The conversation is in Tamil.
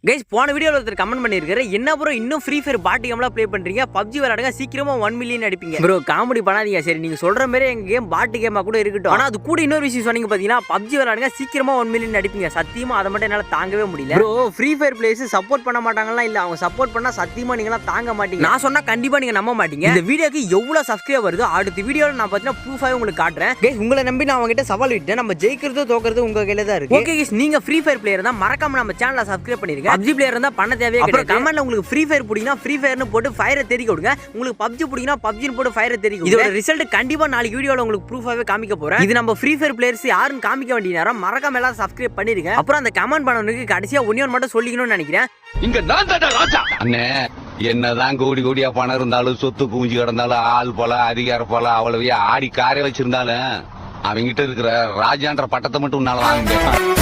கைஸ் போன வீடியோல ஒருத்தர் கமெண்ட் பண்ணிருக்காரு, என்ன ப்ரோ இன்னும் ஃப்ரீ ஃபயர் பாட்டி கேம்லாம் ப்ளே பண்றீங்க, பப்ஜி விளையாடுங்க சீக்கிரமா 1 மில்லியன் அடிப்பீங்க. ப்ரோ காமெடி பண்ணாதீங்க. சரி நீங்க சொல்ற மாதிரி எங்க கேம் பாட்டி கேமா கூட இருக்கட்டும், ஆனா அது கூட இன்னொரு விஷயம் சொன்னீங்க பாத்தீங்கன்னா, பப்ஜி விளையாடுங்க சீக்கிரமா 1 மில்லியன் அடிப்பீங்க. சத்தியமா அதை மட்டும் என்னால தாங்கவே முடியல. Bro free fire players support பண்ண மாட்டாங்களா? இல்ல அவங்க சப்போர்ட் பண்ணா சத்தியமா நீங்களாம் தாங்க மாட்டீங்க. நான் சொன்னா கண்டிப்பா நீங்க நம்ப மாட்டீங்க. இந்த வீடியோக்கு எவ்வளவு சப்ஸ்கிரைப் வருதோ அடுத்த வீடியோல நான் பாத்தீங்கன்னா ப்ரூஃபாவே உங்களுக்கு காட்டுறேன். கைஸ் உங்களை நம்பி நான் அவங்ககிட்ட சவால் விட்டேன். நம்ம ஜெயிக்கிறது தோக்கிறது உங்க கையில தான் இருக்கு. ஓகே கைஸ், நீங்க ஃப்ரீ ஃபயர் பிளேயர் தான் மறக்காம நம்ம சேனலை சப்ஸ்கிரைப் பண்ணிருங்க. பப்ஜி பிளேயர் இருந்தா பண்ண தேவையே கிடையாது. கமெண்ட்ல உங்களுக்கு ஃப்ரீ ஃபயர் பிடிக்குனா ஃப்ரீ ஃபயர்னு போட்டு ஃபயரை தெரிக்க விடுங்க. உங்களுக்கு பப்ஜி பிடிக்குனா பப்ஜின்னு போட்டு ஃபயரை தெரிக்க விடுங்க. இதோட ரிசல்ட் கண்டிப்பா நாளைக்கு வீடியோல உங்களுக்கு ப்ரூஃபாவே காமிக்க போறேன். இது நம்ம ஃப்ரீ ஃபயர் பிளேயர்ஸ் யாருன்னு காமிக்க வேண்டிய நேரம். மறக்காம எல்லாம் சப்ஸ்கிரைப் பண்ணிருங்க. அப்புறம் அந்த கமெண்ட் பண்ணவனுக்கு கடைசியா ஒன்னே மட்டும் சொல்லிக்கணும்னு நினைக்கிறேன். இங்க நான் தான் ராஜா அண்ணே. என்னதான் கோடி கோடியா பணம் இருந்தாலும் சொத்து குவிஞ்சு கிடந்தாலும் ஆள் போல அதிகார போல அவ்வளவையா ஆடி காரை வச்சிருந்தாலும் அவங்கிட்ட இருக்கிற ராஜான்ற பட்டத்தை மட்டும் உன்னால வாங்க